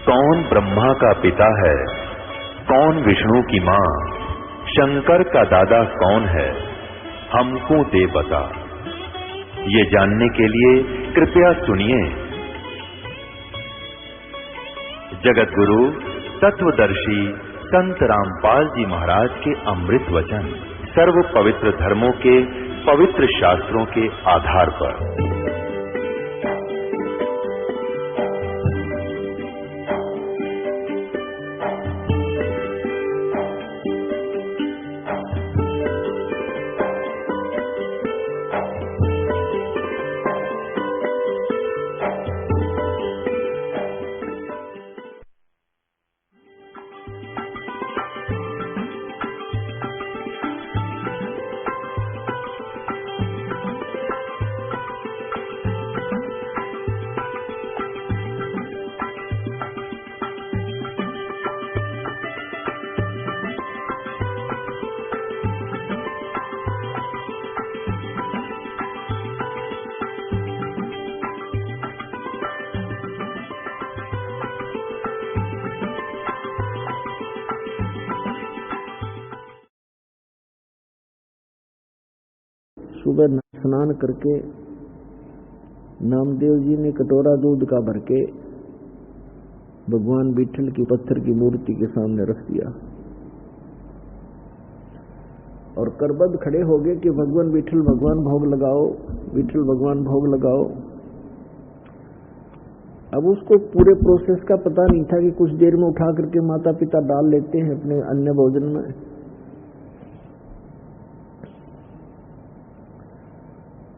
कौन ब्रह्मा का पिता है, कौन विष्णु की मां, शंकर का दादा कौन है, हमको दे बता। ये जानने के लिए कृपया सुनिए जगत गुरु तत्वदर्शी संत रामपाल जी महाराज के अमृत वचन सर्व पवित्र धर्मों के पवित्र शास्त्रों के आधार पर। सुबह स्नान करके नामदेव जी ने कटोरा दूध का भर के भगवान विठल की पत्थर की मूर्ति के सामने रख दिया और करबद्ध खड़े हो गए कि भगवान विठल भगवान भोग लगाओ, विठल भगवान भोग लगाओ। अब उसको पूरे प्रोसेस का पता नहीं था कि कुछ देर में उठा करके माता पिता डाल लेते हैं अपने अन्य भोजन में।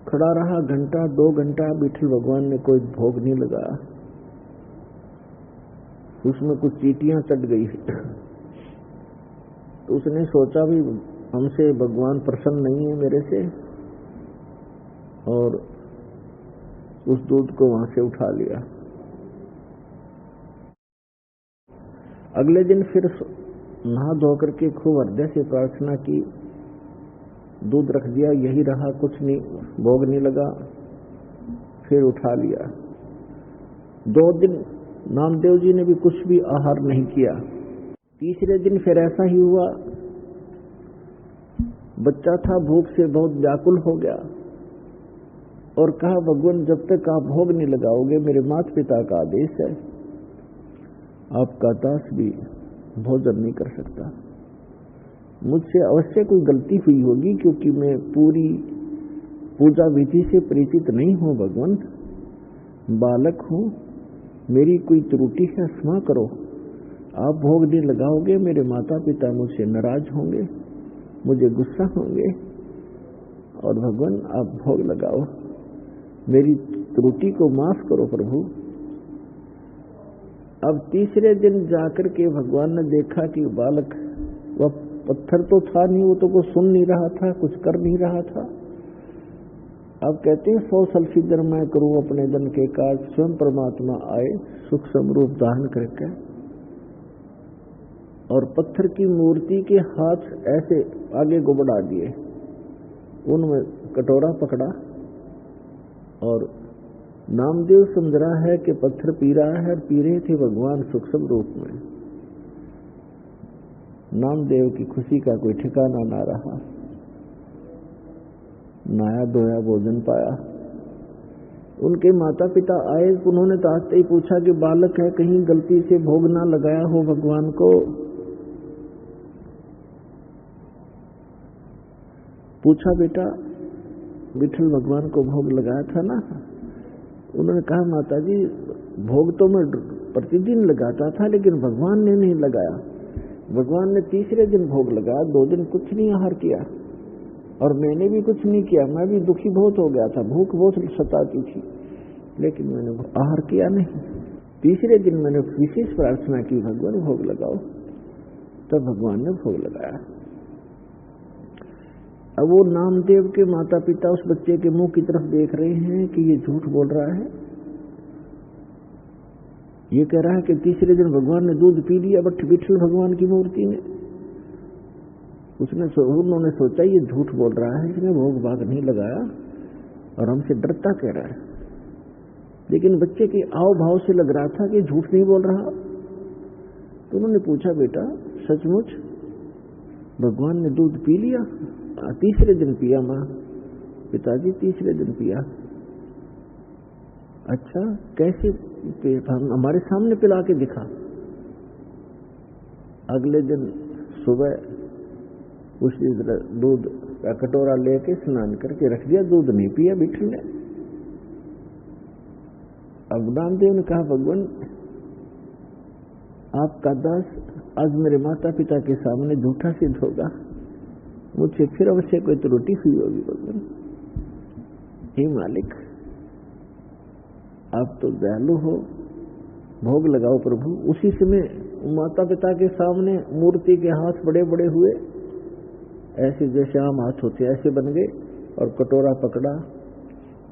खड़ा रहा घंटा 2 घंटा, विठल भगवान ने कोई भोग नहीं लगाया। उसमें कुछ चींटियां चढ़ गई तो उसने सोचा भी हमसे भगवान प्रसन्न नहीं है मेरे से, और उस दूध को वहां से उठा लिया। अगले दिन फिर नहा धो करके खूब हृदय से प्रार्थना की, दूध रख दिया, यही रहा, कुछ नहीं, भोग नहीं लगा, फिर उठा लिया। 2 दिन नामदेव जी ने भी कुछ भी आहार नहीं किया। तीसरे दिन फिर ऐसा ही हुआ। बच्चा था, भूख से बहुत व्याकुल हो गया और कहा भगवान जब तक आप भोग नहीं लगाओगे, मेरे माता पिता का आदेश है, आपका दास भी भोजन नहीं कर सकता। मुझसे अवश्य कोई गलती हुई होगी क्योंकि मैं पूरी पूजा विधि से परिचित नहीं हूं भगवान, बालक हूं, मेरी कोई त्रुटि है, क्षमा करो। आप भोग नहीं लगाओगे, मेरे माता पिता मुझसे नाराज होंगे, मुझे गुस्सा होंगे, और भगवान आप भोग लगाओ, मेरी त्रुटि को माफ करो प्रभु। अब तीसरे दिन जाकर के भगवान ने देखा कि बालक, वह पत्थर तो था नहीं, वो तो कुछ सुन नहीं रहा था, कुछ कर नहीं रहा था। अब कहते हैं 100 सल्फिदर मैं करूं अपने दन के काज, स्वयं परमात्मा आए सूक्ष्म रूप धारण करके, और पत्थर की मूर्ति के हाथ ऐसे आगे को बढ़ा दिए, उनमें कटोरा पकड़ा, और नामदेव समझ रहा है कि पत्थर पी रहा है, पी रहे थे भगवान सूक्ष्म रूप में। नामदेव की खुशी का कोई ठिकाना ना रहा। नाया धोया भोजन पाया। उनके माता पिता आए, उन्होंने तो आते ही पूछा कि बालक है, कहीं गलती से भोग ना लगाया हो भगवान को। पूछा बेटा विठल भगवान को भोग लगाया था ना? उन्होंने कहा माता जी भोग तो मैं प्रतिदिन लगाता था, लेकिन भगवान ने नहीं लगाया। भगवान ने तीसरे दिन भोग लगाया, 2 दिन कुछ नहीं आहार किया, और मैंने भी कुछ नहीं किया। मैं भी दुखी बहुत हो गया था, भूख बहुत सताती थी, लेकिन मैंने आहार किया नहीं। तीसरे दिन मैंने विशेष प्रार्थना की भगवान भोग लगाओ, तब भगवान ने भोग लगाया। अब वो नामदेव के माता पिता उस बच्चे के मुंह की तरफ देख रहे हैं कि ये झूठ बोल रहा है। ये कह रहा है कि तीसरे दिन भगवान ने दूध पी लिया, बट विठल भगवान की मूर्ति ने, उन्होंने सोचा ये झूठ बोल रहा है, इसने भोग भाग नहीं लगाया और हमसे डरता कह रहा है। लेकिन बच्चे के आव भाव से लग रहा था कि झूठ नहीं बोल रहा, तो उन्होंने पूछा, बेटा सचमुच भगवान ने दूध पी लिया? तीसरे दिन पिया माँ। पिताजी तीसरे दिन पिया? अच्छा, कैसे? हमारे सामने पिला के दिखा। अगले दिन सुबह उसी दूध का कटोरा लेके स्नान करके रख दिया, दूध नहीं पिया विठल ने। अब नामदेव ने कहा, भगवान आपका दास आज मेरे माता पिता के सामने झूठा सिद्ध होगा, मुझसे फिर अवश्य कोई त्रुटि हुई होगी। भगवान हे मालिक, आप तो दयालु हो, भोग लगाओ प्रभु। उसी समय माता पिता के सामने मूर्ति के हाथ बड़े बड़े हुए, ऐसे जैसे आम हाथ होते ऐसे बन गए, और कटोरा पकड़ा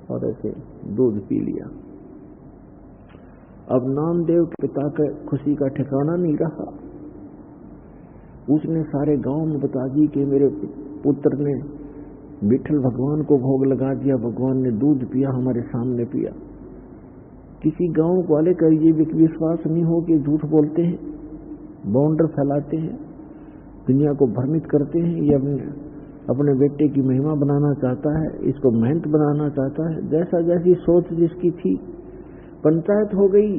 और ऐसे दूध पी लिया। अब नामदेव के पिता का खुशी का ठिकाना नहीं रहा। उसने सारे गांव में बता दी कि मेरे पुत्र ने विठल भगवान को भोग लगा दिया, भगवान ने दूध पिया, हमारे सामने पिया। किसी गांव वाले का ये विश्वास नहीं हो कि झूठ बोलते हैं, बाउंडर फैलाते हैं, दुनिया को भ्रमित करते हैं। ये अपने बेटे की महिमा बनाना चाहता है, इसको महंत बनाना चाहता है। जैसा जैसी सोच जिसकी थी, पंचायत हो गई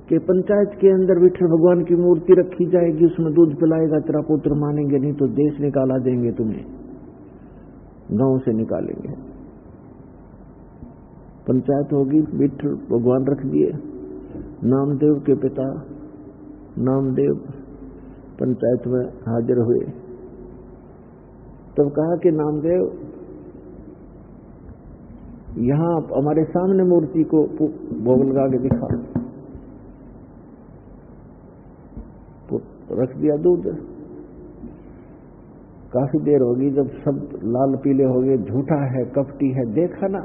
कि पंचायत के अंदर विठल भगवान की मूर्ति रखी जाएगी, उसमें दूध पिलाएगा तेरा पुत्र, मानेंगे नहीं तो देश निकाला देंगे, तुम्हें गांव से निकालेंगे। पंचायत होगी, विठल भगवान रख दिए। नामदेव के पिता नामदेव पंचायत में हाजिर हुए। तब कहा कि नामदेव, यहां हमारे सामने मूर्ति को भोग लगा के दिखा। रख दिया दूध। काफी देर होगी, जब सब लाल पीले हो गए, झूठा है, कपटी है, देखा ना,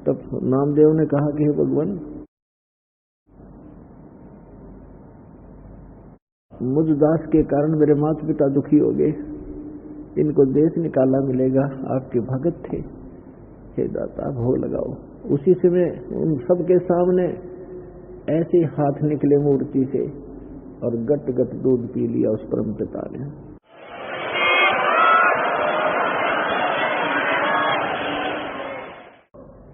तब नामदेव ने कहा कि हे भगवान, मुझ दास के कारण मेरे माता पिता दुखी हो गए, इनको देश निकाला मिलेगा, आपके भगत थे, हे दाता भोग लगाओ। उसी समय उन सबके सामने ऐसे हाथ निकले मूर्ति से और गट गट दूध पी लिया उस परम पिता ने।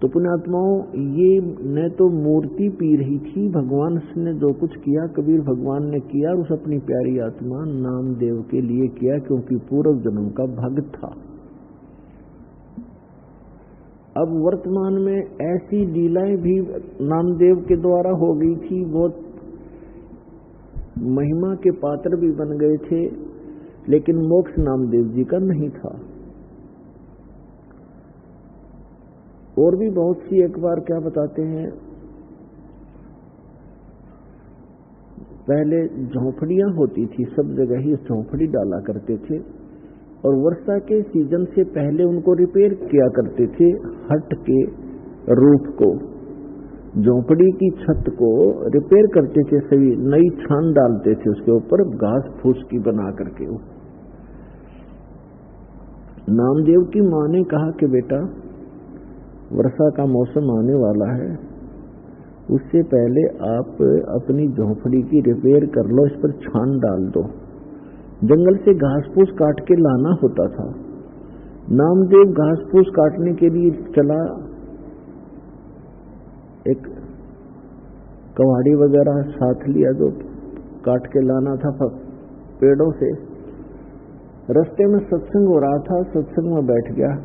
तो पुण्यात्माओं, ये न तो मूर्ति पी रही थी, भगवान ने जो कुछ किया कबीर भगवान ने किया, और उस अपनी प्यारी आत्मा नामदेव के लिए किया, क्योंकि पूर्व जन्म का भक्त था। अब वर्तमान में ऐसी लीलाएं भी नामदेव के द्वारा हो गई थी, बहुत महिमा के पात्र भी बन गए थे, लेकिन मोक्ष नामदेव जी का नहीं था। और भी बहुत सी, एक बार क्या बताते हैं, पहले झोंपड़ियां होती थी, सब जगह ही झोंपड़ी डाला करते थे, और वर्षा के सीजन से पहले उनको रिपेयर किया करते थे। हट के रूफ को, झोंपड़ी की छत को रिपेयर करते थे, सभी नई छान डालते थे उसके ऊपर, घास फूस की बना करके। नामदेव की मां ने कहा कि बेटा, वर्षा का मौसम आने वाला है, उससे पहले आप अपनी झोंपड़ी की रिपेयर कर लो, इस पर छान डाल दो। जंगल से घास फूस काट के लाना होता था। नामदेव घास फूस काटने के लिए चला, एक कवाड़ी वगैरह साथ लिया जो काट के लाना था पेड़ों से। रास्ते में सत्संग हो रहा था, सत्संग में बैठ गया,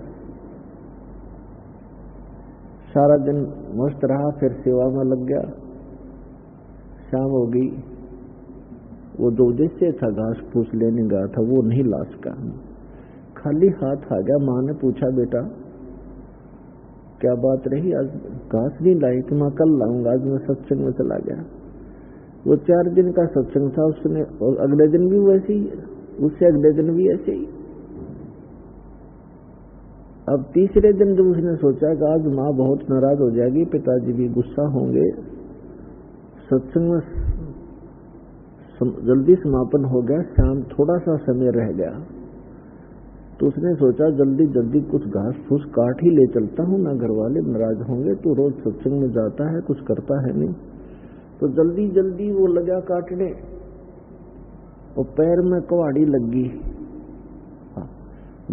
सारा दिन मस्त रहा, फिर सेवा में लग गया। शाम हो गई, वो जो उद्देश्य था घास फूस लेने गया था वो नहीं ला सका, खाली हाथ आ गया। माँ ने पूछा, बेटा क्या बात रही, आज घास नहीं लाई? कि माँ कल लाऊंगा, आज मैं सत्संग में चला गया। वो 4 दिन का सत्संग था उसने, और अगले दिन भी वैसे ही, उससे अगले दिन भी ऐसे ही। अब तीसरे दिन जब उसने सोचा कि आज माँ बहुत नाराज हो जाएगी, पिताजी भी गुस्सा होंगे, सत्संग में जल्दी समापन हो गया, शाम थोड़ा सा समय रह गया, तो उसने सोचा जल्दी जल्दी कुछ घास फूस काट ही ले चलता हूँ, ना घर वाले नाराज होंगे, तो रोज सत्संग में जाता है, कुछ करता है नहीं। तो जल्दी जल्दी वो लगा काटने, और पैर में कुहाड़ी लगी।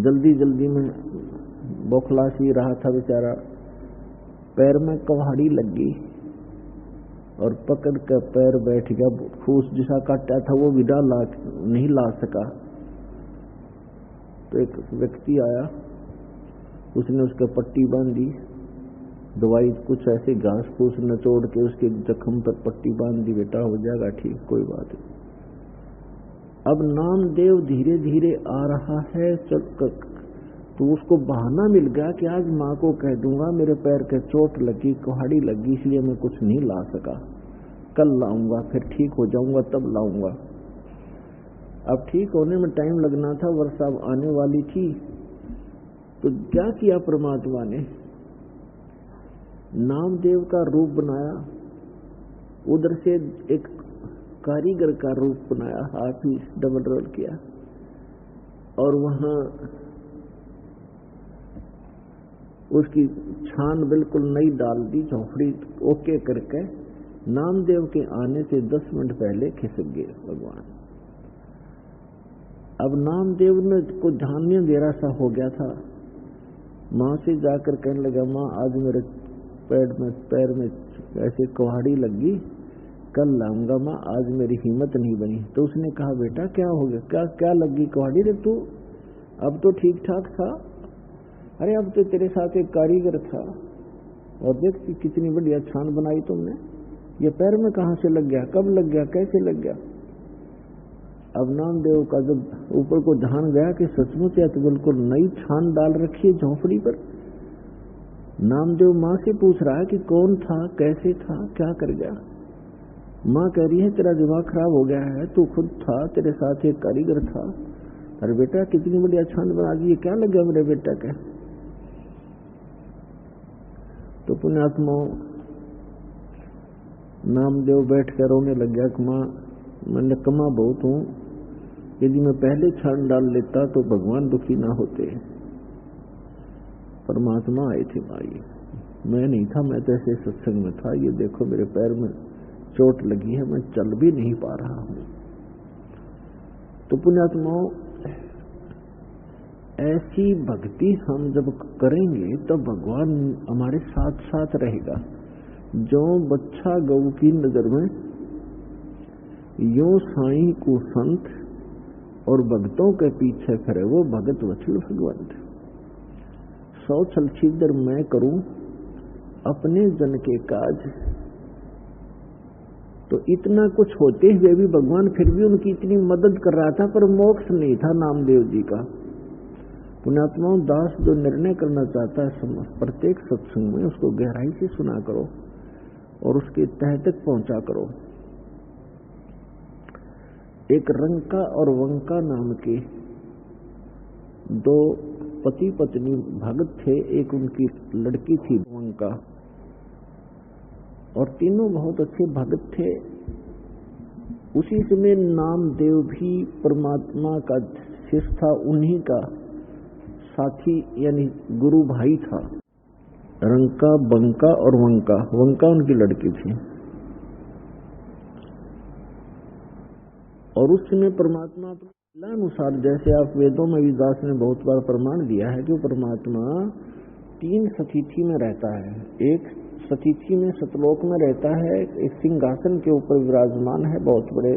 जल्दी जल्दी में बौखला सी रहा था बेचारा, पैर में कुहाड़ी लगी और पकड़ कर पैर बैठ गया। फूस जिसा काटा था वो भी नहीं ला सका। तो एक व्यक्ति आया, उसने उसके पट्टी बांधी, दवाई कुछ ऐसे घास फूस नचोड़ के उसके जख्म पर पट्टी बांध दी। बेटा हो जाएगा ठीक, कोई बात नहीं। अब नामदेव धीरे धीरे आ रहा है, तो उसको बहाना मिल गया कि आज माँ को कह दूंगा मेरे पैर के चोट लगी, कुहाड़ी लगी, इसलिए मैं कुछ नहीं ला सका, कल लाऊंगा, फिर ठीक हो जाऊंगा तब लाऊंगा। अब ठीक होने में टाइम लगना था, वर्षा आने वाली थी। तो क्या किया परमात्मा ने, नामदेव का रूप बनाया, उधर से एक कारीगर का रूप बनाया, हाथ ही डबल रोल किया और वहां उसकी छान बिल्कुल नई डाल दी, झोंपड़ी ओके करके नामदेव के आने से 10 मिनट पहले खिसक गए भगवान। अब नामदेव ने को धान्य देरा सा हो गया था। माँ से जाकर कहने लगा, माँ आज मेरे पैर में ऐसे कुहाड़ी लगी, कल लाऊंगा माँ, आज मेरी हिम्मत नहीं बनी। तो उसने कहा, बेटा क्या हो गया, क्या लगी कुहाड़ी रे तू, अब तो ठीक ठाक था। अरे अब तो तेरे साथ एक कारीगर था और देख कितनी बढ़िया छान बनाई तुमने, ये पैर में कहां से लग गया, कब लग गया, कैसे लग गया। अब नामदेव का जब ऊपर को ध्यान गया कि सचमुच है तो बिल्कुल नई छान डाल रखी है झोंपड़ी पर। नामदेव माँ से पूछ रहा है कि कौन था, कैसे था, क्या कर गया। माँ कह रही है तेरा दिमाग खराब हो गया है, तू खुद था, तेरे साथ एक कारीगर था। अरे बेटा कितनी बढ़िया छान बना दी, क्या लग गया मेरे बेटा के। तो पुण्यात्मा नामदेव बैठ कर रोने लग गया कि माँ मैं निकम्मा बहुत हूं, यदि मैं पहले छान डाल लेता तो भगवान दुखी ना होते। परमात्मा आए थे माई, मैं नहीं था, मैं तो ऐसे सत्संग में था, ये देखो मेरे पैर में चोट लगी है, मैं चल भी नहीं पा रहा हूं। तो पुण्यात्माओं ऐसी भक्ति हम जब करेंगे तो भगवान हमारे साथ साथ रहेगा। जो बच्चा गऊ की नजर में यो साईं को संत और भक्तों के पीछे फिरे वो भगत वत्सल भगवंत। 100 छल छिद्र मैं करूं अपने जन के काज। तो इतना कुछ होते हुए भी भगवान फिर भी उनकी इतनी मदद कर रहा था, पर मोक्ष नहीं था नामदेव जी का। पुण्यात्माओं दास जो निर्णय करना चाहता है प्रत्येक सत्संग में उसको गहराई से सुना करो और उसके तह तक पहुंचा करो। एक रंका और वंका नाम के 2 पति पत्नी भगत थे। एक उनकी लड़की थी वंका, और तीनों बहुत अच्छे भगत थे। उसी समय नामदेव भी परमात्मा का शिष्य था, उन्हीं का साथी यानी गुरु भाई था। रंका, बंका और वंका, वंका उनकी लड़की थी। और उस समय परमात्मा अनुसार, जैसे आप वेदों में भी दास ने बहुत बार प्रमाण दिया है कि परमात्मा 3 सतिथि में रहता है। एक सतिथि में सतलोक में रहता है, एक सिंहासन के ऊपर विराजमान है बहुत बड़े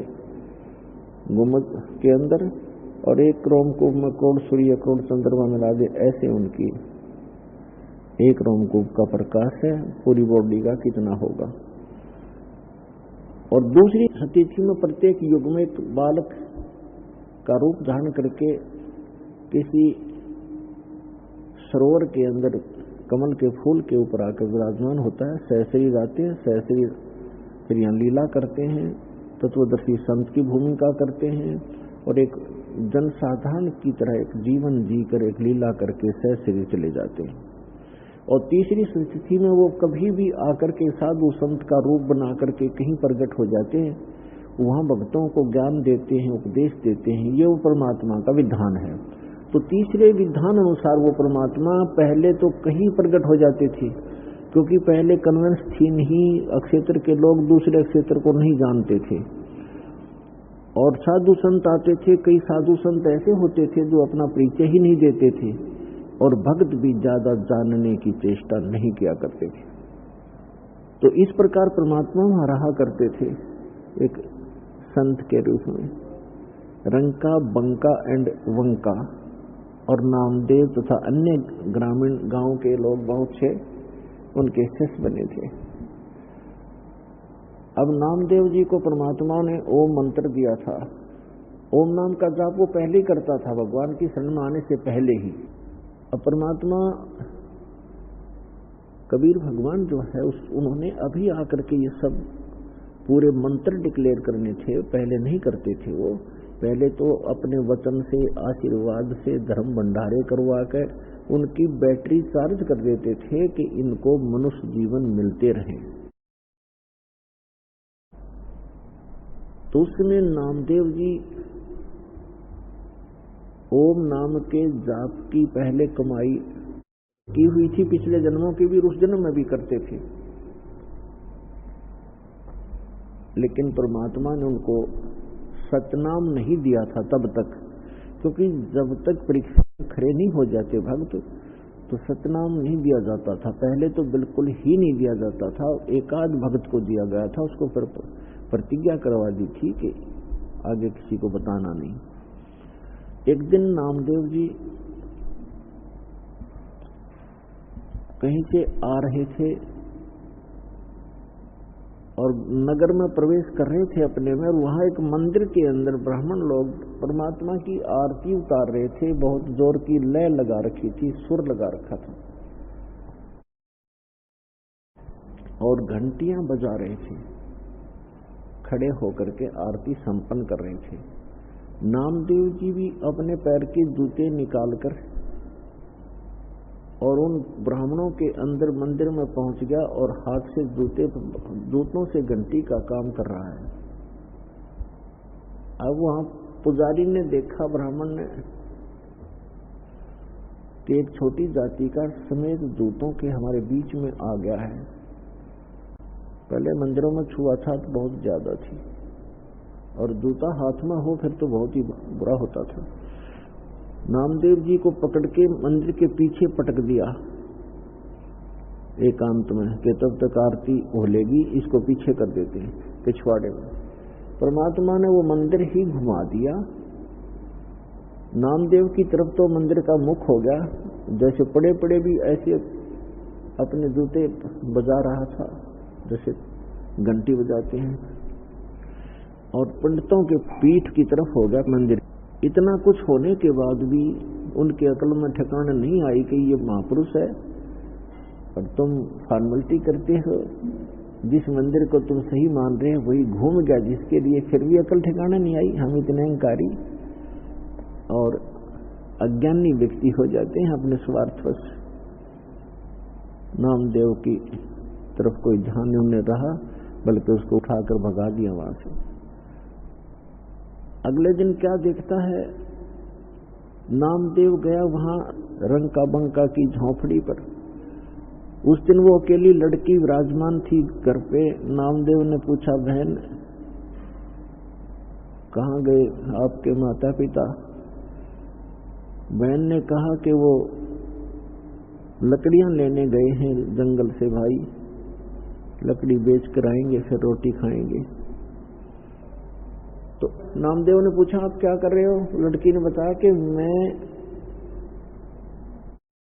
गुम्बद के अंदर, और एक रोमकूप में करोड़ सूर्य करोड़ चंद्रमा मिला दे ऐसे उनकी एक रोमकूप का प्रकाश है, पूरी बॉडी का कितना होगा। और दूसरी सतिथि में प्रत्येक युग में एक बालक का रूप धारण करके किसी सरोवर के अंदर कमल के फूल के ऊपर आकर विराजमान होता है। सहस्री आते हैं, सहस्री फिर यहाँ लीला करते हैं, तत्वदर्शी संत की भूमिका करते हैं, और एक जनसाधारण की तरह एक जीवन जीकर एक लीला करके सहस्री चले जाते हैं। और तीसरी स्थिति में वो कभी भी आकर के साधु संत का रूप बना करके कहीं प्रकट हो जाते हैं, वहां भक्तों को ज्ञान देते हैं, उपदेश देते हैं। ये वो परमात्मा का विधान है। तो तीसरे विधान अनुसार वो परमात्मा पहले तो कहीं प्रकट हो जाते थे, क्योंकि पहले कन्वेंस थी नहीं, अक्षेत्र के लोग दूसरे अक्षेत्र को नहीं जानते थे। और साधु संत आते थे। कई साधु संत ऐसे होते थे जो अपना परिचय ही नहीं देते थे और भक्त भी ज्यादा जानने की चेष्टा नहीं किया करते थे। तो इस प्रकार परमात्मा वहां रहा करते थे एक संत के रूप में। रंका, बंका एंड वंका और नामदेव तथा अन्य ग्रामीण गांव के लोग बहुत से उनके शिष्य बने थे। अब नामदेव जी को परमात्मा ने ओम मंत्र दिया था। ओम नाम का जाप वो पहले ही करता था, भगवान की शरण में आने से पहले ही। अब परमात्मा कबीर भगवान जो है उन्होंने अभी आकर के ये सब पूरे मंत्र डिक्लेयर करने थे, पहले नहीं करते थे। वो पहले तो अपने वचन से, आशीर्वाद से, धर्म भंडारे करवा कर उनकी बैटरी चार्ज कर देते थे कि इनको मनुष्य जीवन मिलते रहे। तो उसमें नामदेव जी ओम नाम के जाप की पहले कमाई की हुई थी, पिछले जन्मों की भी, उस जन्म में भी करते थे। लेकिन परमात्मा ने उनको सतनाम नहीं दिया था तब तक, क्योंकि जब तक परीक्षा खड़े नहीं हो जाते भक्त तो सतनाम नहीं दिया जाता था। पहले तो बिल्कुल ही नहीं दिया जाता था। एकाध भक्त को दिया गया था, उसको फिर प्रतिज्ञा करवा दी थी कि आगे किसी को बताना नहीं। एक दिन नामदेव जी कहीं से आ रहे थे और नगर में प्रवेश कर रहे थे अपने में, और वहां एक मंदिर के अंदर ब्राह्मण लोग परमात्मा की आरती उतार रहे थे। बहुत जोर की लय लगा रखी थी, सुर लगा रखा था और घंटियां बजा रहे थे। खड़े होकर के आरती संपन्न कर रहे थे। नामदेव जी भी अपने पैर के जूते निकालकर और उन ब्राह्मणों के अंदर मंदिर में पहुंच गया और हाथ से जूतों से घंटी का काम कर रहा है। अब वहां पुजारी ने देखा, ब्राह्मण ने, कि एक छोटी जाति का समेत जूतों के हमारे बीच में आ गया है। पहले मंदिरों में छुआछूत बहुत ज्यादा थी और जूता हाथ में हो फिर तो बहुत ही बुरा होता था। नामदेव जी को पकड़ के मंदिर के पीछे पटक दिया एकांत में कि तब तक आरती होलेगी, इसको पीछे कर देते हैं पिछवाड़े में। परमात्मा ने वो मंदिर ही घुमा दिया। नामदेव की तरफ तो मंदिर का मुख हो गया, जैसे पड़े पड़े भी ऐसे अपने जूते बजा रहा था जैसे घंटी बजाते हैं, और पंडितों के पीठ की तरफ हो गया मंदिर। इतना कुछ होने के बाद भी उनके अकल में ठिकाना नहीं आई कि ये महापुरुष है और तुम फॉर्मेलिटी करते हो। जिस मंदिर को तुम सही मान रहे हो वही घूम गया जिसके लिए, फिर भी अकल ठिकाना नहीं आई। हम इतने अहंकारी और अज्ञानी व्यक्ति हो जाते हैं अपने स्वार्थवश। नामदेव की तरफ कोई ध्यान नहीं रहा, बल्कि उसको उठाकर भगा दिया वहां से। अगले दिन क्या देखता है, नामदेव गया वहां रंका बंका की झोंपड़ी पर। उस दिन वो अकेली लड़की विराजमान थी घर पे। नामदेव ने पूछा, बहन कहाँ गए आपके माता पिता? बहन ने कहा कि वो लकड़ियां लेने गए हैं जंगल से भाई, लकड़ी बेच कर आएंगे फिर रोटी खाएंगे। तो नामदेव ने पूछा, आप क्या कर रहे हो? लड़की ने बताया कि मैं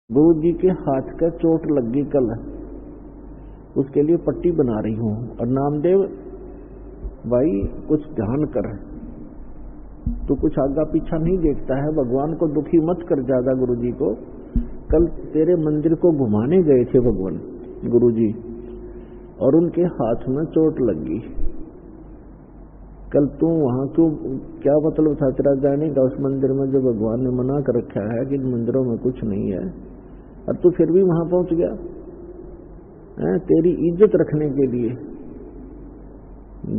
गुरु जी के हाथ का चोट लग गई कल, उसके लिए पट्टी बना रही हूं। और नामदेव, भाई कुछ ध्यान कर, तू कुछ आगा पीछा नहीं देखता है, भगवान को दुखी मत कर ज्यादा। गुरु जी को कल तेरे मंदिर को घुमाने गए थे भगवान गुरु जी, और उनके हाथ में चोट लग गई। कल तू वहां क्यों, क्या मतलब था तेरा जाने का उस मंदिर में जो भगवान ने मना कर रखा है कि इन मंदिरों में कुछ नहीं है, और तू फिर भी वहां पहुंच गया है? तेरी इज्जत रखने के लिए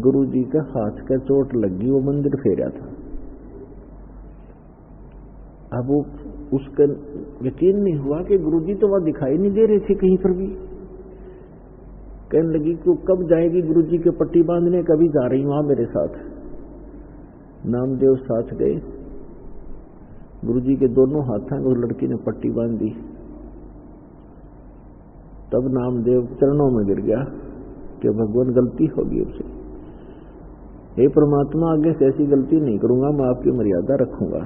गुरु जी का हाथ का चोट लगी, वो मंदिर फेरा था। अब वो उसका यकीन नहीं हुआ कि गुरु जी तो वहां दिखाई नहीं दे रहे थे कहीं पर भी। कहने लगी कि कब जाएगी गुरु जी के पट्टी बांधने, कभी जा रही हूं मेरे साथ। नामदेव साथ गए। गुरुजी के दोनों हाथों में उस लड़की ने पट्टी बांध दी। तब नामदेव चरणों में गिर गया कि भगवान गलती होगी उससे, हे परमात्मा आगे से ऐसी गलती नहीं करूंगा, मैं आपकी मर्यादा रखूंगा।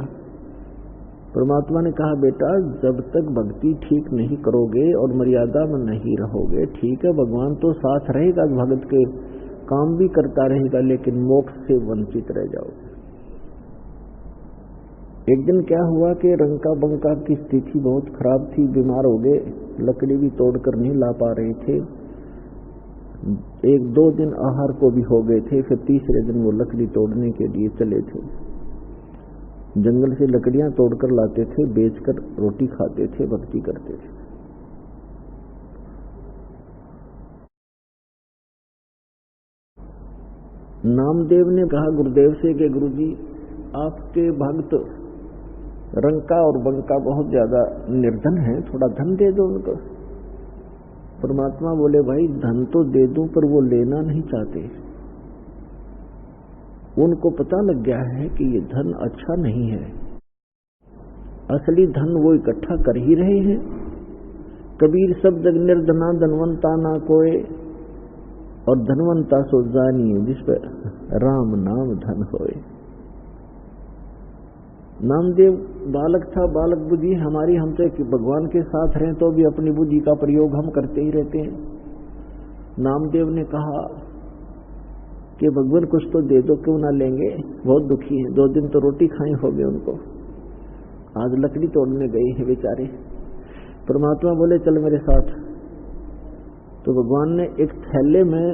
परमात्मा ने कहा बेटा जब तक भक्ति ठीक नहीं करोगे और मर्यादा में नहीं रहोगे, ठीक है भगवान तो साथ रहेगा, भगत के काम भी करता रहेगा, लेकिन मोक्ष से वंचित रह जाओगे। एक दिन क्या हुआ कि रंका बंका की स्थिति बहुत खराब थी, बीमार हो गए, लकड़ी भी तोड़कर नहीं ला पा रहे थे। 1-2 दिन आहार को भी हो गए थे। फिर तीसरे दिन वो लकड़ी तोड़ने के लिए चले थे। जंगल से लकड़ियां तोड़कर लाते थे, बेचकर रोटी खाते थे, भक्ति करते थे। नामदेव ने कहा गुरुदेव से कि गुरुजी आपके भक्त रंका और बंका बहुत ज्यादा निर्धन है, थोड़ा धन दे दो उनको। परमात्मा बोले भाई धन तो दे दूं पर वो लेना नहीं चाहते। उनको पता लग गया है कि ये धन अच्छा नहीं है, असली धन वो इकट्ठा कर ही रहे हैं। कबीर सब जग निर्धना धनवंता ना कोय, और धनवंता सो जानिए जिस पर राम नाम धन होए। नामदेव बालक था, बालक बुद्धि हमारी, हम तो भगवान के साथ रहें तो भी अपनी बुद्धि का प्रयोग हम करते ही रहते हैं। नामदेव ने कहा कि भगवान कुछ तो दे दो, क्यों ना लेंगे, बहुत दुखी है, 2 दिन तो रोटी खाई हो गए उनको, आज लकड़ी तोड़ने गए हैं बेचारे। परमात्मा बोले चल मेरे साथ। तो भगवान ने एक थैले में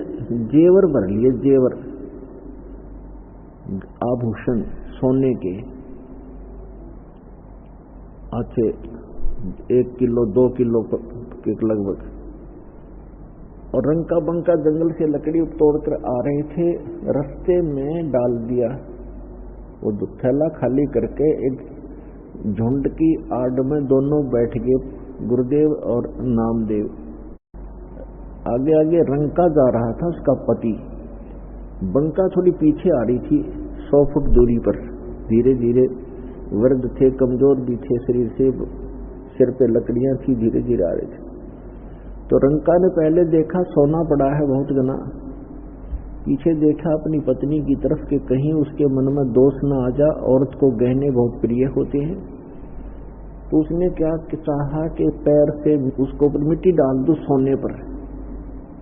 जेवर भर लिए, जेवर आभूषण सोने के अच्छे 1 किलो 2 किलो के लगभग, और रंका बंका जंगल से लकड़ी तोड़कर आ रहे थे, रास्ते में डाल दिया। वो थैला खाली करके एक झुंड की आड़ में दोनों बैठ गए, गुरुदेव और नामदेव। आगे आगे रंका जा रहा था, उसका पति। बंका थोड़ी पीछे आ रही थी 100 फुट दूरी पर। धीरे धीरे, वृद्ध थे, कमजोर भी थे शरीर से, सिर पे लकड़ियां थी, धीरे धीरे आ रहे थे। तो रंका ने पहले देखा सोना पड़ा है बहुत घना, पीछे देखा अपनी पत्नी की तरफ कि कहीं उसके मन में दोष न आ जा, औरत को गहने बहुत प्रिय होते हैं। तो उसने क्या चाहा कि पैर से उसको ऊपर मिट्टी डाल दूं सोने पर,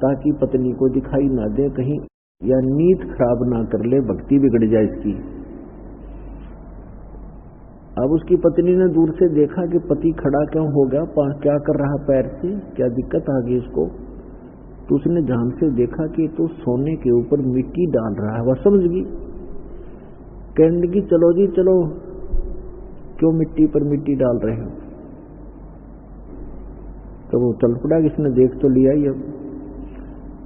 ताकि पत्नी को दिखाई ना दे कहीं, या नीयत खराब ना कर ले, भक्ति बिगड़ जाए इसकी। अब उसकी पत्नी ने दूर से देखा कि पति खड़ा क्यों हो गया, क्या कर रहा पैर से, क्या दिक्कत आ गई उसको। तो उसने ध्यान से देखा कि तो सोने के ऊपर मिट्टी डाल रहा है। वह समझ गई, कहने लगी चलो जी चलो, क्यों मिट्टी पर मिट्टी डाल रहे हो। तो वो चल पड़ा, किसने देख तो लिया ही। अब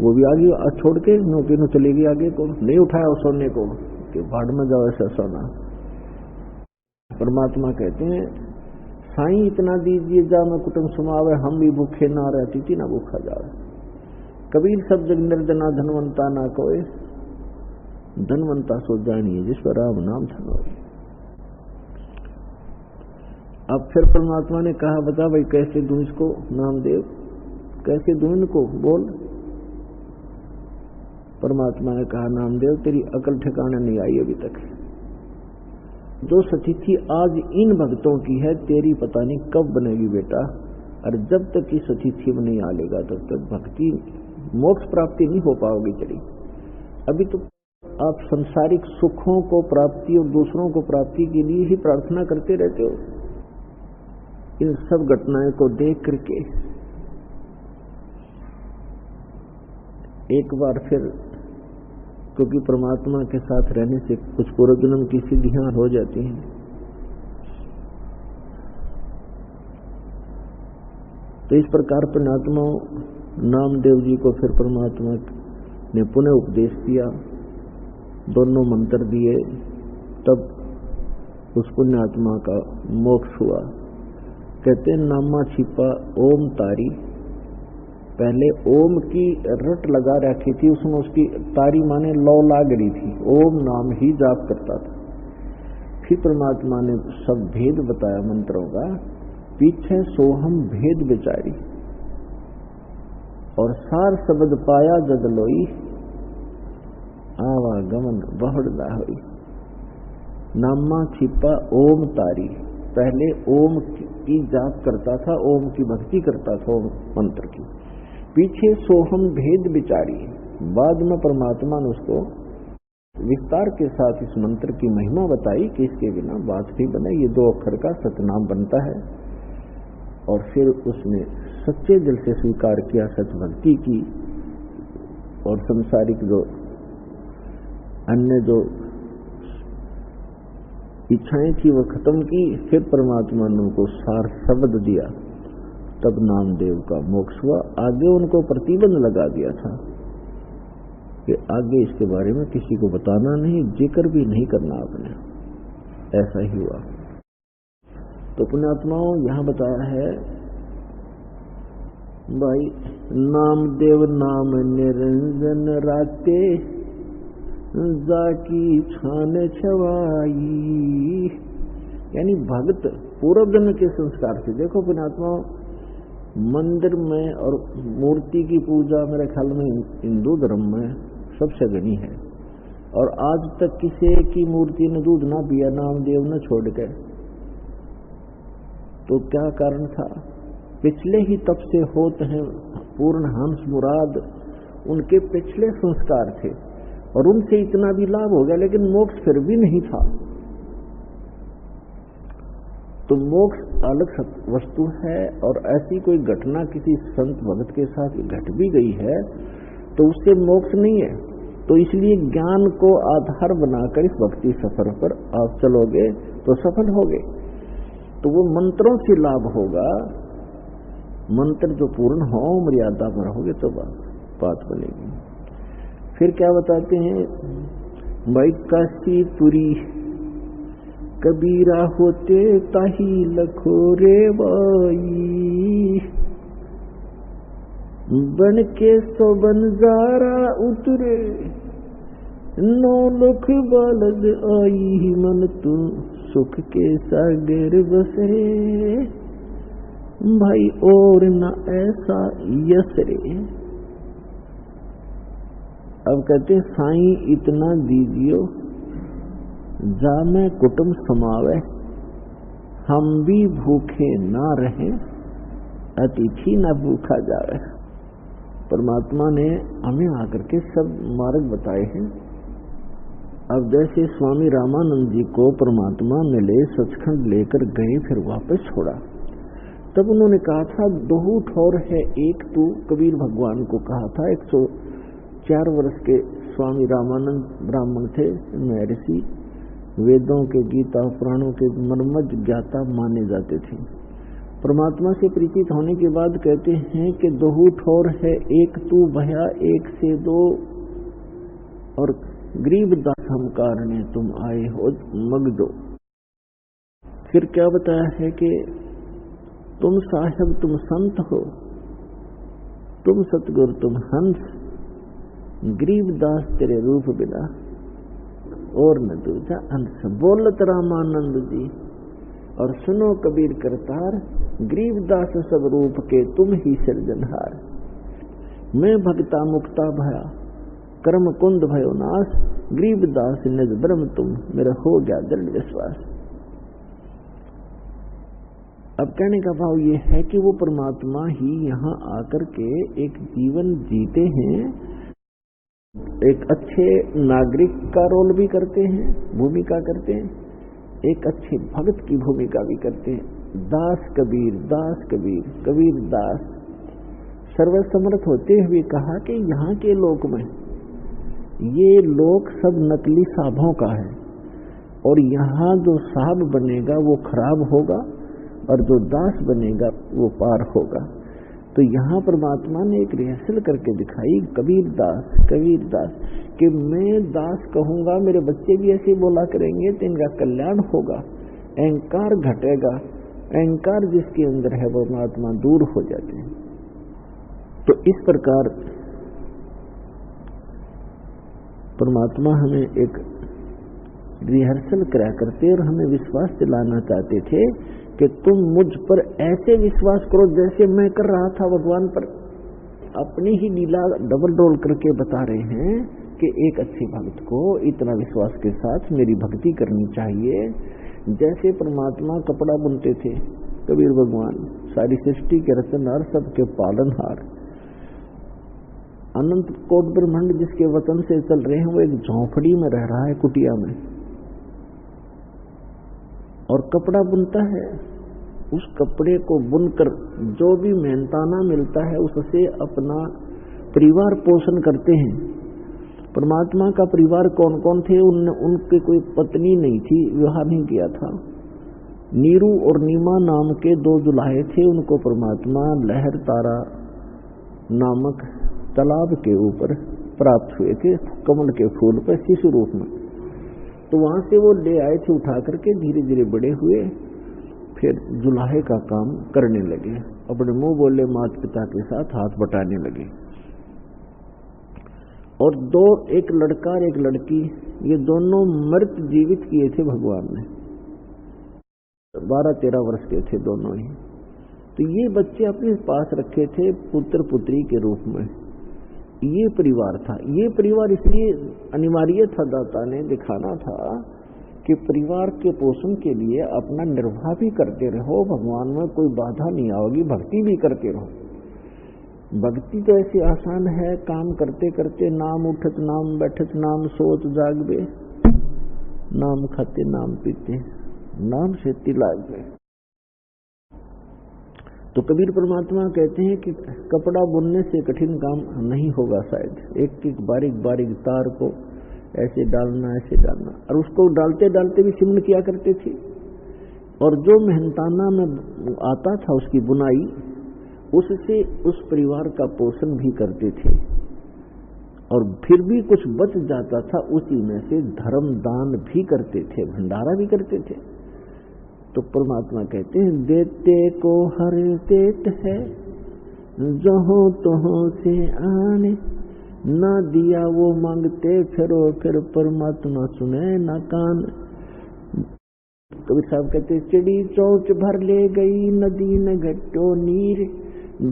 वो भी आगे छोड़ के नौकी नो चली गई आगे को, नहीं उठाया उस सोने को कि भाड़ में जाओ ऐसा सोना। परमात्मा कहते हैं साईं इतना दीजिए जा मैं कुटुंब सुमावे, हम भी भूखे ना रहती थी ना भूखा जावे। कबीर सब जग निर्धना धनवंता ना कोय, धनवंता सो जानिए जिस पर राम नाम धन होए। अब फिर परमात्मा ने कहा बता भाई कैसे दूं इसको, नामदेव कैसे दूं इनको, बोल। परमात्मा ने कहा नामदेव तेरी अकल ठिकाने नहीं आई अभी तक। जो स्थिति आज इन भक्तों की है तेरी पता नहीं कब बनेगी बेटा, और जब तक इस स्थिति में नहीं आ लेगा तब तक भक्ति मोक्ष प्राप्ति नहीं हो पाओगी तेरी। अभी तो आप संसारिक सुखों को प्राप्ति और दूसरों को प्राप्ति के लिए ही प्रार्थना करते रहते हो। इन सब घटनाएं को देख करके एक बार फिर, क्योंकि परमात्मा के साथ रहने से कुछ पूर्व जन्म की सिद्धियां हो जाती हैं, तो इस प्रकार पुण्यात्माओं नामदेव जी को फिर परमात्मा ने पुनः उपदेश दिया, दोनों मंत्र दिए, तब उस पुण्यात्मा का मोक्ष हुआ। कहते हैं नामा छिपा ओम तारी, पहले ओम की रट लगा रखी थी उसमें, उसकी तारी माने लौ लाग रही थी, ओम नाम ही जाप करता था। फिर परमात्मा ने सब भेद बताया मंत्रों का, पीछे सोहम भेद विचारी, और सार शब्द पाया जद लोई, आवागमन बहुड़दा होई। नामा छिपा ओम तारी, पहले ओम की जाप करता था, ओम की भक्ति करता था, ओम मंत्र की। पीछे सोहम भेद विचारी, बाद में परमात्मा ने उसको विस्तार के साथ इस मंत्र की महिमा बताई कि इसके बिना बात नहीं बने, ये 2 अक्षर का सतनाम बनता है। और फिर उसने सच्चे दिल से स्वीकार किया, सच भक्ति की, और संसारिक जो अन्य जो इच्छाएं थी वो खत्म की। फिर परमात्मा ने उनको सार शब्द दिया, तब नामदेव का मोक्ष हुआ। आगे उनको प्रतिबंध लगा दिया था कि आगे इसके बारे में किसी को बताना नहीं, जिक्र भी नहीं करना आपने। ऐसा ही हुआ। तो पुण्यात्माओं, यहां बताया है भाई, नामदेव नाम निरंजन राते, जाकी छान छवाई। यानी भक्त पूर्व जन्म के संस्कार से। देखो पुण्यात्माओं, मंदिर में और मूर्ति की पूजा मेरे ख्याल में हिंदू धर्म में सबसे घनी है, और आज तक किसी की मूर्ति ने दूध ना पिया नामदेव ने छोड़ के। तो क्या कारण था? पिछले ही तप से होते हैं पूर्ण हंस मुराद, उनके पिछले संस्कार थे, और उनसे इतना भी लाभ हो गया, लेकिन मोक्ष फिर भी नहीं था। तो मोक्ष अलग वस्तु है, और ऐसी कोई घटना किसी संत भगत के साथ घट भी गई है तो उससे मोक्ष नहीं है। तो इसलिए ज्ञान को आधार बनाकर इस भक्ति सफर पर आप चलोगे तो सफल होगे। तो वो मंत्रों से लाभ होगा, मंत्र जो पूर्ण हो, मर्यादा में रहोगे तो बात बनेगी। फिर क्या बताते हैं भाई, काशी पुरी कबीरा होते ताही लखो रे बाई, बन के सो बंजारा उतरे, 9 लख बालद आई, मन तू सुख के सागर बसरे, भाई और न ऐसा यसरे। अब कहते साईं इतना दीजियो, जामे कुटुंब समावे, हम भी भूखे ना रहे, अतिथि न भूखा जावे। परमात्मा ने हमें आकर के सब मार्ग बताए हैं। अब जैसे स्वामी रामानंद जी को परमात्मा मिले, सचखंड लेकर गए, फिर वापस छोड़ा, तब उन्होंने कहा था 2 ठौर है एक तू, कबीर भगवान को कहा था। 104 वर्ष के स्वामी रामानंद ब्राह्मण थे, महर्षि, वेदों के, गीता पुराणों के मर्मज्ञ ज्ञाता माने जाते थे। परमात्मा से परिचित होने के बाद कहते हैं कि 2 ठौर है एक तू भया, 1 से 2, और गरीब दास हम कारणे तुम आए हो मगदो। फिर क्या बताया है कि तुम साहिब तुम संत हो, तुम सतगुरु तुम हंस, गरीब दास तेरे रूप बिना और न दूजा अंश। बोलत रामानंद जी और सुनो कबीर करतार, गरीब दास सब रूप के तुम ही सिरजनहार। मैं भक्ता मुक्ता भया, कर्म कुंद भयो नाश, गरीब दास निज ब्रह्म तुम, मेरा हो गया दृढ़ विश्वास। अब कहने का भाव ये है कि वो परमात्मा ही यहाँ आकर के एक जीवन जीते हैं, एक अच्छे नागरिक का रोल भी करते हैं, भूमिका करते हैं, एक अच्छे भक्त की भूमिका भी करते हैं। दास कबीर, दास कबीर, कबीर दास। सर्वसमर्थ होते हुए कहा कि यहाँ के लोक में ये लोक सब नकली साहबों का है, और यहाँ जो साहब बनेगा वो खराब होगा, और जो दास बनेगा वो पार होगा। तो यहाँ परमात्मा ने एक रिहर्सल करके दिखाई, कबीर दास, कि मैं दास कहूंगा, मेरे बच्चे भी ऐसे बोला करेंगे तो इनका कल्याण होगा, अहंकार घटेगा, अहंकार जिसके अंदर है वो परमात्मा दूर हो जाते हैं। तो इस प्रकार परमात्मा हमें एक रिहर्सल करा करते और हमें विश्वास दिलाना चाहते थे कि तुम मुझ पर ऐसे विश्वास करो जैसे मैं कर रहा था भगवान पर। अपनी ही लीला डबल रोल करके बता रहे हैं कि एक अच्छे भक्त को इतना विश्वास के साथ मेरी भक्ति करनी चाहिए। जैसे परमात्मा कपड़ा बुनते थे कबीर भगवान, सारी सृष्टि के रचनहार, सबके पालनहार, अनंत कोट ब्रह्मांड जिसके वतन से चल रहे हैं, वो एक झोंपड़ी में रह रहा है, कुटिया में, और कपड़ा बुनता है। उस कपड़े को बुनकर जो भी मेहनताना मिलता है उससे अपना परिवार पोषण करते हैं। परमात्मा का परिवार कौन कौन थे? उनके कोई पत्नी नहीं थी, विवाह नहीं किया था। नीरू और नीमा नाम के 2 दुल्हे थे। उनको परमात्मा लहर तारा नामक तालाब के ऊपर प्राप्त हुए थे, कमल के फूल पर शिशु रूप में। तो वहां से वो ले आए थे उठा करके, धीरे धीरे बड़े हुए, फिर जुलाहे का काम करने लगे, अपने मुंह बोले माता पिता के साथ हाथ बटाने लगे। और 2, एक लड़का और एक लड़की, ये दोनों मृत जीवित किए थे भगवान ने। 12-13 वर्ष के थे दोनों ही। तो ये बच्चे अपने पास रखे थे पुत्र पुत्री के रूप में। ये परिवार था। ये परिवार इसलिए अनिवार्य था, दाता ने दिखाना था कि परिवार के पोषण के लिए अपना निर्वाह भी करते रहो, भगवान में कोई बाधा नहीं आओगी, भक्ति भी करते रहो। भक्ति तो ऐसी आसान है, काम करते करते नाम उठत नाम बैठत नाम सोच जागबे, नाम खाते नाम पीते नाम से तिलाग में। तो कबीर परमात्मा कहते हैं कि कपड़ा बुनने से कठिन काम नहीं होगा शायद। एक एक बारीक बारीक तार को ऐसे डालना, ऐसे डालना, और उसको डालते डालते भी सिमन किया करते थे। और जो मेहनताना में आता था उसकी बुनाई, उससे उस परिवार का पोषण भी करते थे। और फिर भी कुछ बच जाता था, उसी में से धर्म दान भी करते थे, भंडारा भी करते थे। तो परमात्मा कहते हैं देते को हर देत है, जहाँ तहाँ से आने, ना दिया वो मांगते फिरो, फिर परमात्मा सुने ना कान। कबीर साहब कहते चिड़ी चौच भर ले गई, नदी न घटो नीर,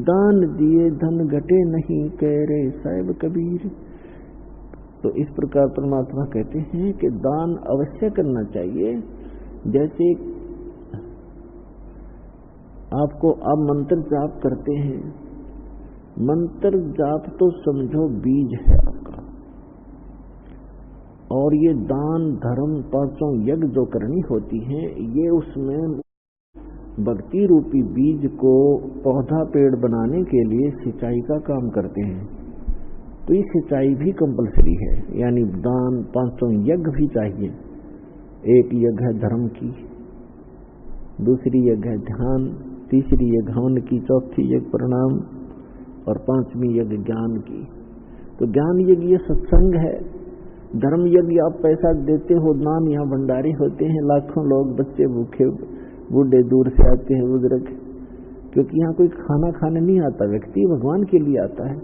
दान दिए धन घटे नहीं, कह रहे साहिब कबीर। तो इस प्रकार परमात्मा कहते हैं कि दान अवश्य करना चाहिए। जैसे आपको आप मंत्र जाप करते हैं, मंत्र जाप तो समझो बीज है आपका, और ये दान धर्म 5 यज्ञ जो करनी होती है, ये उसमें भक्ति रूपी बीज को पौधा पेड़ बनाने के लिए सिंचाई का काम करते हैं। तो ये सिंचाई भी कंपलसरी है, यानी दान 5 यज्ञ भी चाहिए। एक यज्ञ है धर्म की, दूसरी यज्ञ है ध्यान, तीसरी यज्ञ हवन की, चौथी यज्ञ प्रणाम, और 5वीं यज्ञ ज्ञान की। तो ज्ञान यज्ञ ये सत्संग है। धर्म यज्ञ आप पैसा देते हो, दान यहाँ भंडारे होते हैं, लाखों लोग बच्चे भूखे बूढ़े दूर से आते हैं बुजुर्ग, क्योंकि यहाँ कोई खाना खाने नहीं आता, व्यक्ति भगवान के लिए आता है।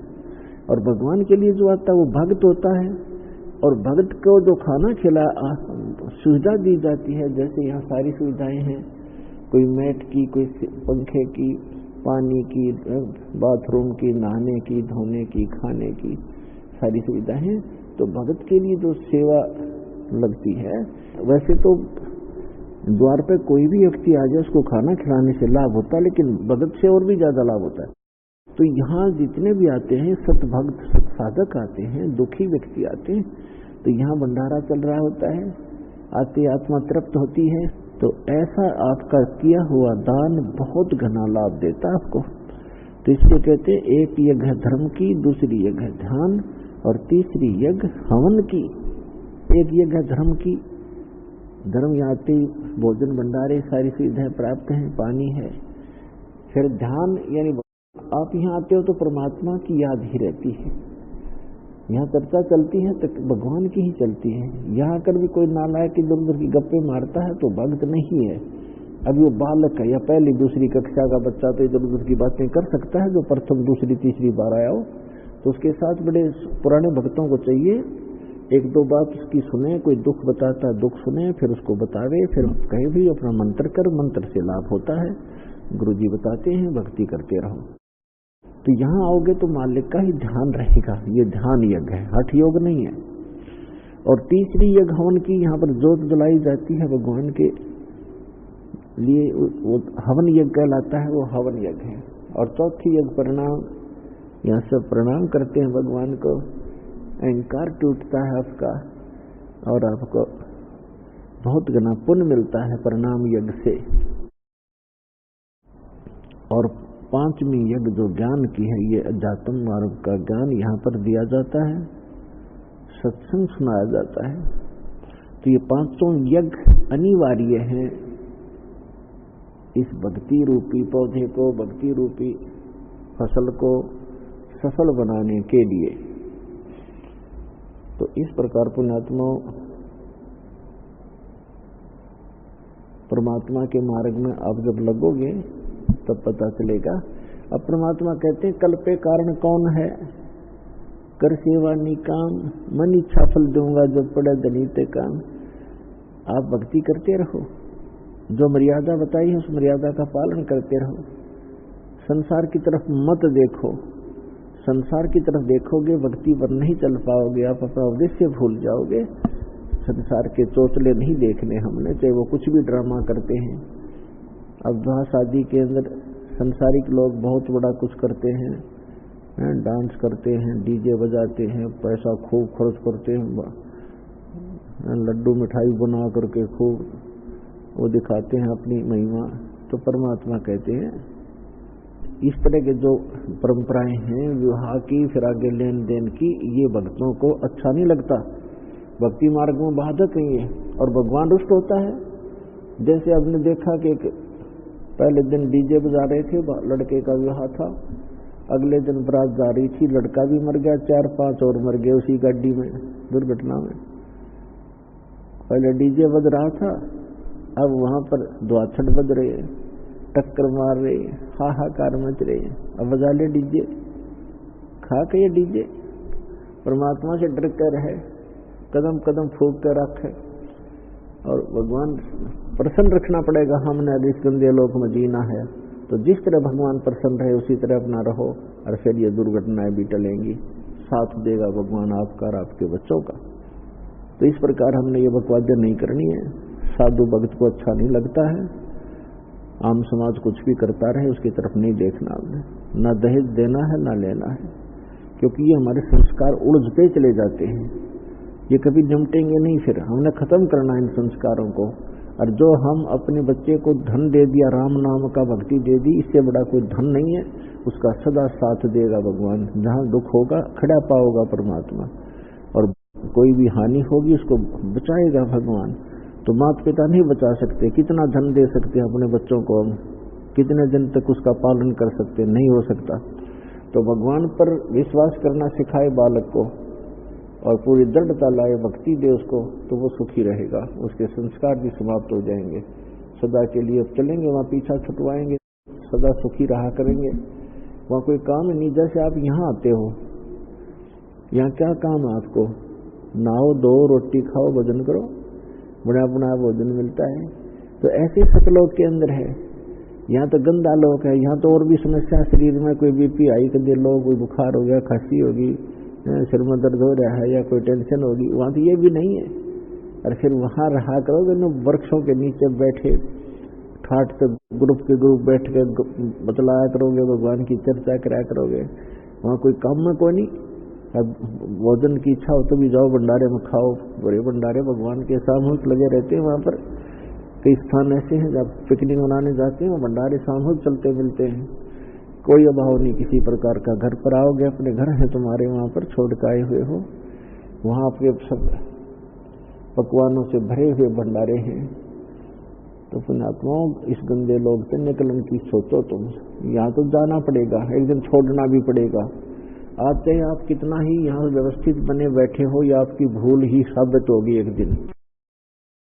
और भगवान के लिए जो आता है वो भक्त होता है, और भक्त को जो खाना खिला सुविधा दी जाती है, जैसे यहाँ सारी सुविधाएं हैं, कोई मैट की, कोई पंखे की, पानी की, बाथरूम की, नहाने की, धोने की, खाने की, सारी सुविधाएं हैं। तो भगत के लिए जो सेवा लगती है, वैसे तो द्वार पे कोई भी व्यक्ति आ जाए उसको खाना खिलाने से लाभ होता है, लेकिन भगत से और भी ज्यादा लाभ होता है। तो यहाँ जितने भी आते हैं सत भक्त, सत साधक आते हैं, दुखी व्यक्ति आते हैं, तो यहाँ भंडारा चल रहा होता है, आते आत्मा तृप्त होती है। तो ऐसा आपका किया हुआ दान बहुत घना लाभ देता है आपको। तो इससे कहते हैं एक यज्ञ है धर्म की, दूसरी यज्ञ है ध्यान, और तीसरी यज्ञ हवन की। एक यज्ञ है धर्म की, धर्म यहाँ आते भोजन भंडारे सारी सुविधाएं प्राप्त हैं, पानी है। फिर ध्यान, यानी आप यहाँ आते हो तो परमात्मा की याद ही रहती है, यहाँ चर्चा चलती है तो भगवान की ही चलती है। यहाँ कर भी कोई नालायक इधर उधर की गप्पे मारता है तो भक्त नहीं है। अभी वो बालक है या पहली दूसरी कक्षा का बच्चा तो इधर उधर की बातें कर सकता है, जो प्रथम दूसरी तीसरी बार आया हो। तो उसके साथ बड़े पुराने भक्तों को चाहिए एक दो बात उसकी सुने, कोई दुख बताता है दुख सुने, फिर उसको बतावे, फिर कहे भी अपना मंत्र कर, मंत्र से लाभ होता है, गुरुजी बताते हैं, भक्ति करते रहो। तो यहाँ आओगे तो मालिक का ही ध्यान रहेगा। ये ध्यान यज्ञ है, हठ योग नहीं है। और तीसरी यज्ञ हवन की यहाँ पर जोत जलाई जाती है भगवान के लिए, वो हवन यज्ञ कहलाता है, वो हवन यज्ञ है। और चौथी यज्ञ प्रणाम, यहाँ सब प्रणाम करते हैं भगवान को, अहंकार टूटता है आपका और आपको बहुत गुना पुण्य मिलता है प्रणाम यज्ञ से। और पांचवी यज्ञ जो ज्ञान की है, ये अध्यात्म मार्ग का ज्ञान यहाँ पर दिया जाता है, सत्संग सुनाया जाता है। तो ये पांचों यज्ञ अनिवार्य हैं इस भक्ति रूपी पौधे को, भक्ति रूपी फसल को सफल बनाने के लिए। तो इस प्रकार पुण्यात्मा परमात्मा के मार्ग में आप जब लगोगे तब पता चलेगा। अब परमात्मा कहते हैं कल्पे कारण कौन है, कर सेवा निकाम, मन इच्छा फल दूंगा जब पड़े दनीते काम। आप भक्ति करते रहो, जो मर्यादा बताई है उस मर्यादा का पालन करते रहो, संसार की तरफ मत देखो। संसार की तरफ देखोगे भक्ति पर नहीं चल पाओगे, आप अपना उद्देश्य भूल जाओगे। संसार के चोचले नहीं देखने हमने, चाहे वो कुछ भी ड्रामा करते हैं। अब विवाह शादी के अंदर संसारिक लोग बहुत बड़ा कुछ करते हैं, डांस करते हैं, डीजे बजाते हैं, पैसा खूब खर्च करते हैं, लड्डू मिठाई बना करके खूब वो दिखाते हैं अपनी महिमा। तो परमात्मा कहते हैं इस तरह के जो परंपराएं हैं विवाह की, फिर आगे लेन देन की, ये भक्तों को अच्छा नहीं लगता, भक्ति मार्ग में बाधक है ये, और भगवान रुष्ट होता है। जैसे आपने देखा कि पहले दिन डीजे बजा रहे थे, लड़के का विवाह था, अगले दिन बारात जा रही थी, लड़का भी मर गया, 4-5 और मर गए उसी गाड़ी में, दुर्घटना में। पहले डीजे बज रहा था, अब वहां पर द्वाछट बज रहे हैं, टक्कर मार रहे, हाहाकार मच रहे हैं। अब बजा ले डीजे, खा के ये डीजे। परमात्मा से डर कर रहे, कदम कदम फूक कर रखे, और भगवान प्रसन्न रखना पड़ेगा। हमने इस गंदे लोक में जीना है, तो जिस तरह भगवान प्रसन्न रहे उसी तरह अपना रहो, और फिर ये दुर्घटनाएं भी टलेंगी, साथ देगा भगवान आपका और आपके बच्चों का। तो इस प्रकार हमने ये बकवादियां नहीं करनी है। साधु भक्त को अच्छा नहीं लगता है, आम समाज कुछ भी करता रहे उसकी तरफ नहीं देखना हमने, ना दहेज देना है ना लेना है, क्योंकि ये हमारे संस्कार उलझते चले जाते हैं, ये कभी निपटेंगे नहीं। फिर हमने खत्म करना इन संस्कारों को। और जो हम अपने बच्चे को धन दे दिया, राम नाम का भक्ति दे दी, इससे बड़ा कोई धन नहीं है, उसका सदा साथ देगा भगवान। जहां दुख होगा खड़ा पाओगा परमात्मा, और कोई भी हानि होगी उसको बचाएगा भगवान। तो माता पिता नहीं बचा सकते, कितना धन दे सकते हैं अपने बच्चों को हम, कितने दिन तक उसका पालन कर सकते, नहीं हो सकता। तो भगवान पर विश्वास करना सिखाए बालक को, और पूरी दृढ़ता लाए, भक्ति दे उसको, तो वो सुखी रहेगा, उसके संस्कार भी समाप्त हो जाएंगे। सदा के लिए चलेंगे वहाँ, पीछा छुटवाएंगे, सदा सुखी रहा करेंगे। वहाँ कोई काम नहीं। जैसे आप यहाँ आते हो, यहाँ क्या काम है आपको? नहाओ, दो, रोटी खाओ, भोजन करो, बड़ा बड़ा भोजन मिलता है। तो ऐसे सतलोक के अंदर है, यहाँ तो गंदा लोक है, यहाँ तो और भी समस्या शरीर में, कोई बीपी हाई कर दे लो, कोई बुखार हो गया, खांसी होगी, सिर में दर्द हो रहा है, या कोई टेंशन होगी। वहाँ तो ये भी नहीं है। और फिर वहाँ रहा करोगे न, वृक्षों के नीचे बैठे ठाट पे ग्रुप के ग्रुप बैठ के बतलाया करोगे, भगवान की चर्चा कराया करोगे। वहाँ कोई काम में कोई नहीं। अब भोजन की इच्छा हो तो भी जाओ भंडारे में खाओ, बड़े भंडारे भगवान के सामूहिक लगे रहते हैं। वहाँ पर कई स्थान ऐसे हैं जब पिकनिक मनाने जाते हैं, भंडारे सामूहिक चलते मिलते हैं। कोई अभाव नहीं किसी प्रकार का। घर पर आओगे, अपने घर है तुम्हारे, वहाँ पर छोड़ के आए हुए हो, वहाँ आपके सब पकवानों से भरे हुए भंडारे हैं। तो पुण्यात्माओं, इस गंदे लोग से निकलन की सोचो तुम। यहाँ तो जाना पड़ेगा, एक दिन छोड़ना भी पड़ेगा। आज चाहे आप कितना ही यहाँ व्यवस्थित बने बैठे हो, या आपकी भूल ही साबित होगी एक दिन।